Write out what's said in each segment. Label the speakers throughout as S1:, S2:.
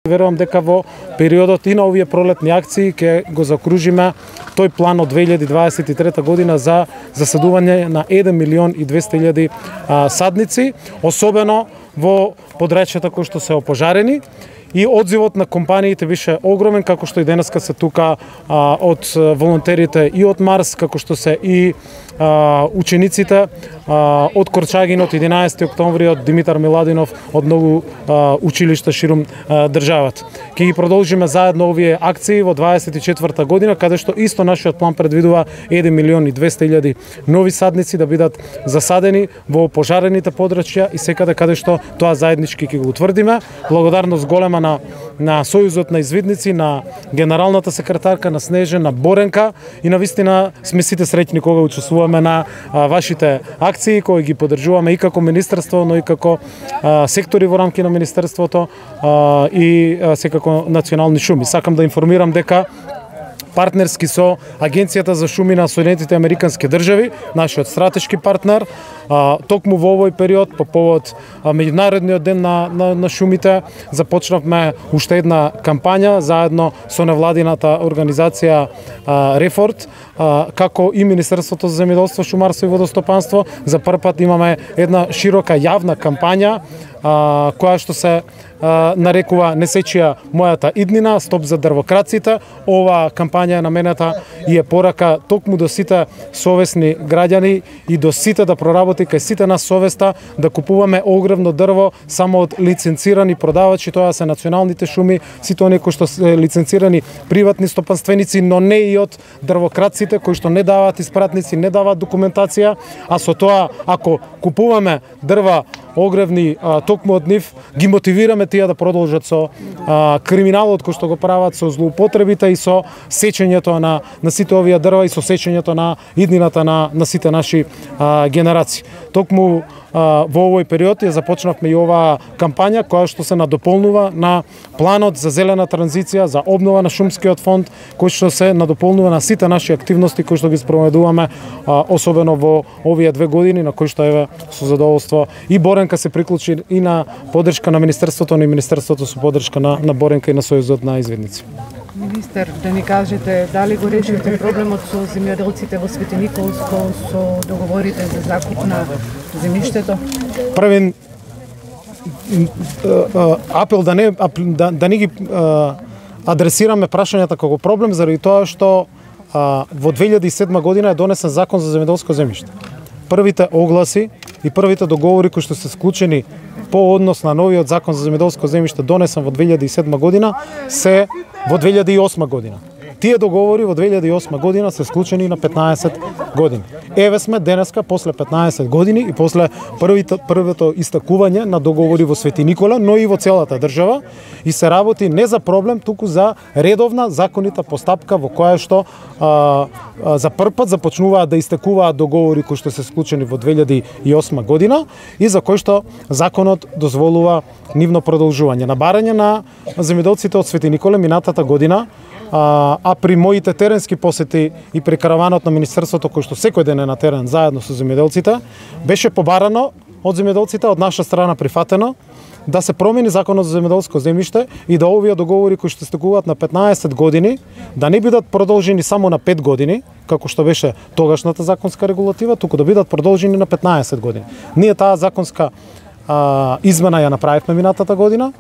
S1: Верувам дека во периодот и на овие пролетни акции ќе го закружиме тој план од 2023 година за засадување на 1.200.000 садници, особено во подречјата кои што се опожарени. И одзивот на компаниите беше огромен, како што и денеска се тука од волонтерите и од Марс, како што се и учениците од Корчагин од 11 октомври, од Димитар Миладинов, од многу училишта ширум државата. Ќе ги продолжиме заедно овие акции во 24 година, каде што исто нашиот план предвидува 1.200.000 нови садници да бидат засадени во пожарените подрачја и секаде каде што тоа заеднички ќе го утврдиме. Благодарност голема на Сојузот на извидници, на генералната секретарка, на Снежа, на Боренка и на вистина сме сите среќни кога учествуваме на вашите акции кои ги поддржуваме и како министерство, но и како сектори во рамки на министерството и секако национални шуми. Сакам да информирам дека партнерски со Агенцијата за шуми на Соединетите Американски држави, нашиот стратешки партнер, токму во овој период, по повод меѓународниот ден на шумите, започнавме уште една кампања заедно со невладината организација Рефорт, како и Министерството за земјоделство, шумарство и водостопанство. За прв пат имаме една широка јавна кампања која што се нарекува "Не сечија мојата иднина, стоп за дрвокраците". Ова кампања е наменета и е порака токму до сите совесни граѓани и до сите да проработи кај сите нас совеста да купуваме огромно дрво само од лиценцирани продавачи, тоа се националните шуми, сите оние кои што се лиценцирани приватни стопанственици, но не и од дрвокраците кои што не даваат испратници, не даваат документација, а со тоа ако купуваме дрва огревни токму од нив, ги мотивираме тие да продолжат со криминалот кој што го прават, со злоупотребите и со сечењето на сите овие дрва и со сечењето на иднината на сите наши генерации. Токму во овој период ја започнавме и оваа кампања која што се надополнува на планот за зелена транзиција, за обнова на шумскиот фонд, кој што се надополнува на сите наши активности кои што ги спроведуваме, особено во овие 2 години, на кои што еве со задоволство и Боренка се приклучи и на поддршка на Министерството, но и Министерството со поддршка на Боренка и на Сојузот на извидници.
S2: Министер, да ни кажете дали го решивте проблемот со земјоделците во Свети Николско со договорите за закуп на земјиштето?
S1: Првен апел да не ги адресираме прашањата како проблем заради тоа што во 2007 година е донесен закон за земјоделско земјиште. Првите огласи и првите договори кои што се склучени по однос на новиот закон за земјоделско земјиште донесен во 2007 година се во 2008 година. Тие договори во 2008 година се склучени на 15 години. Еве сме денеска после 15 години и после првото истакување на договори во Свети Никола, но и во целата држава, и се работи не за проблем, туку за редовна законита постапка во која што за прв пат започнуваат да истекуваат договори кои што се склучени во 2008 година и за кои што законот дозволува нивно продолжување. На барање на земјоделците од Свети Никола минатата година, а при моите теренски посети и при караванот на Министерството кој што секој ден е на терен заедно со земјоделците, беше побарано од земјоделците, од наша страна прифатено, да се промени законот за земјоделско земјиште и да овие договори кои што стекуваат на 15 години, да не бидат продолжени само на 5 години, како што беше тогашната законска регулатива, туку да бидат продолжени на 15 години. Ние таа законска измена ја направивме минатата година.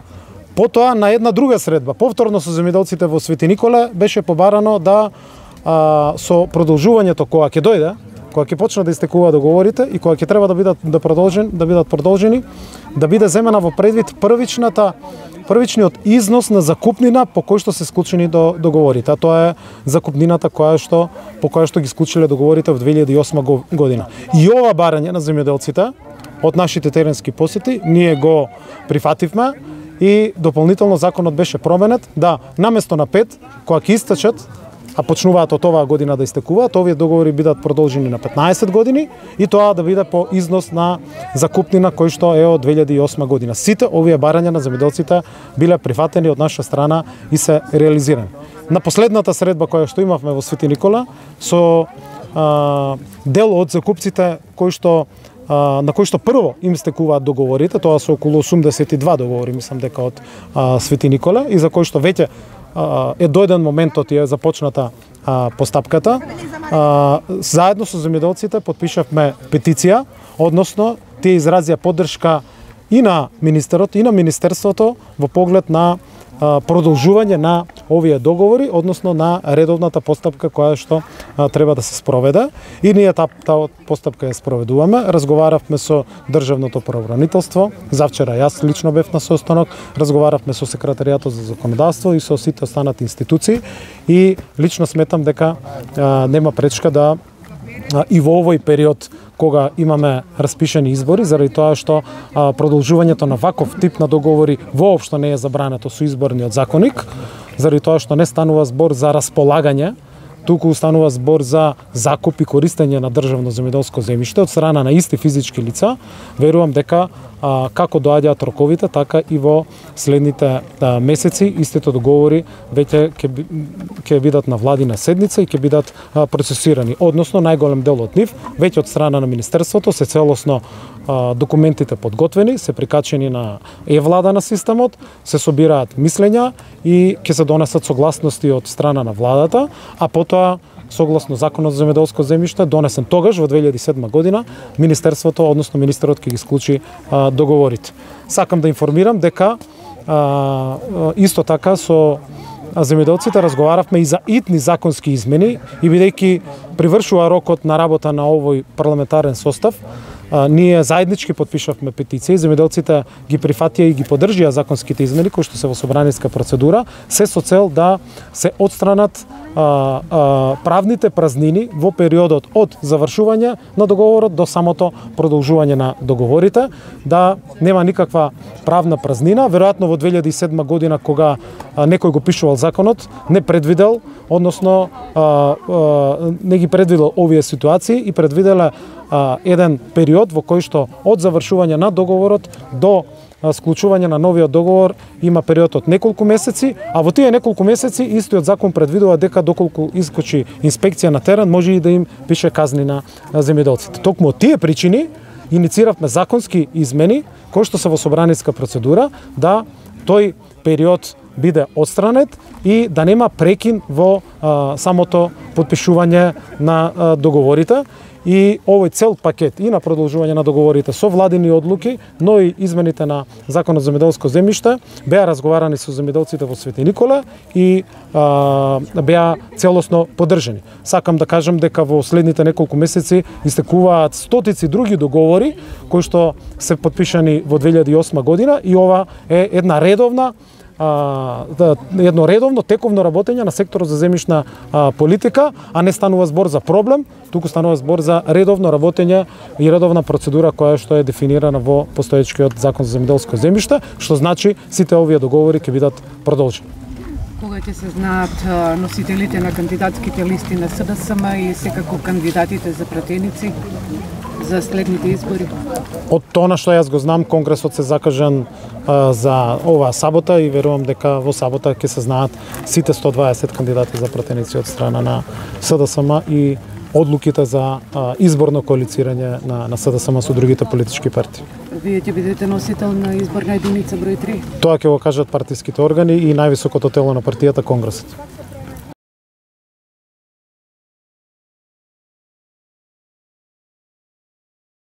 S1: Потоа на една друга средба, повторно со земјоделците во Свети Никола, беше побарано да со продолжувањето кога ќе дојде, кога ќе почнат да истекуваат договорите и кога ќе треба да бидат продолжени, да биде земена во предвид првичниот износ на закупнина по кој што се склучени договорите. А тоа е закупнината по која што ги склучиле договорите во 2008 година. И ова барање на земјоделците од нашите теренски посети ние го прифативме. И дополнително законот беше променет да наместо на 5, кога ќе истечат, а почнуваат од оваа година да истекуваат, овие договори бидат продолжени на 15 години и тоа да биде по износ на закупнина кој што е од 2008 година. Сите овие барања на земјоделците биле прифатени од наша страна и се реализирани. На последната средба која што имавме во Свети Никола со дел од закупците кои што на кои што прво им стекуваат договорите, тоа се околу 82 договори, мислам дека од Свети Николе, и за кои што веќе е дојден моментот и е започната постапката. Заедно со земјоделците потпишавме петиција, односно тие изразија поддршка и на министерот и на министерството во поглед на продолжување на овие договори, односно на редовната постапка која што треба да се спроведе. И ние таа постапка ја спроведуваме. Разговаравме со Државното правобранителство, завчера јас лично бев на состанок, разговаравме со Секретаријатот за законодавство и со сите останати институции, и лично сметам дека нема пречка да и во овој период кога имаме распишени избори, заради тоа што продолжувањето на ваков тип на договори воопшто не е забрането со изборниот законник, заради тоа што не станува збор за располагање, туку станува збор за закуп и користење на државно земјоделско земјиште од страна на исти физички лица. Верувам дека како доаѓаат роковите, така и во следните месеци истите договори веќе ќе бидат на владина седница и ќе бидат процесирани. Односно, најголем дел од нив веќе од страна на министерството се целосно документите подготвени, се прикачени на влада на системот, се собираат мислења и ќе се донесат согласности од страна на владата, а потоа согласно Законот за земјоделско земјиште донесен тогаш во 2007 година, министерството, односно министерот ќе ги склучи договорите. Сакам да информирам дека исто така со земјоделците разговаравме и за итни законски измени, и бидејќи привршува рокот на работа на овој парламентарен состав, ние заеднички потпишавме петиција и земјоделците ги прифатија и ги поддржија законските измени кои што се во собраниска процедура, се со цел да се отстранат правните празнини во периодот од завршување на договорот до самото продолжување на договорите, да нема никаква правна празнина. Веројатно во 2007 година кога некој го пишувал законот, не предвидел, односно не ги предвидел овие ситуации и предвиделе еден период во кој што од завршување на договорот до склучување на новиот договор има период од неколку месеци, а во тие неколку месеци истиот закон предвидува дека доколку искочи инспекција на терен може и да им пише казни на земјоделците. Токму од тие причини иницииравме законски измени кои што се во собраниска процедура, да тој период биде отстранет и да нема прекин во самото потпишување на договорите. И овој цел пакет и на продолжување на договорите со владини одлуки, но и измените на Законот за земјоделско земјиште беа разговарани со земјоделците во Свети Николе и беа целосно поддржани. Сакам да кажам дека во следните неколку месеци истекуваат стотици други договори кои што се потпишани во 2008 година, и ова е едно редовно тековно работење на секторот за земјишна политика, а не станува збор за проблем, туку станува збор за редовно работење и редовна процедура која што е дефинирана во постоечкиот Закон за земјоделско земјиште, што значи сите овие договори ќе бидат продолжени.
S2: Кога ќе се знаат носителите на кандидатските листи на СДСМ и секако кандидатите за пратеници за следните избори?
S1: Од тоа што јас го знам, конгресот се закажан за оваа сабота и верувам дека во сабота ќе се знаат сите 120 кандидати за пратеници од страна на СДСМ и одлуките за изборно коалицирање на СДСМ со другите политички партии.
S2: Вие ќе бидете носител на изборна единица број 3?
S1: Тоа ќе го кажат партиските органи и највисокото тело на партијата, конгресот.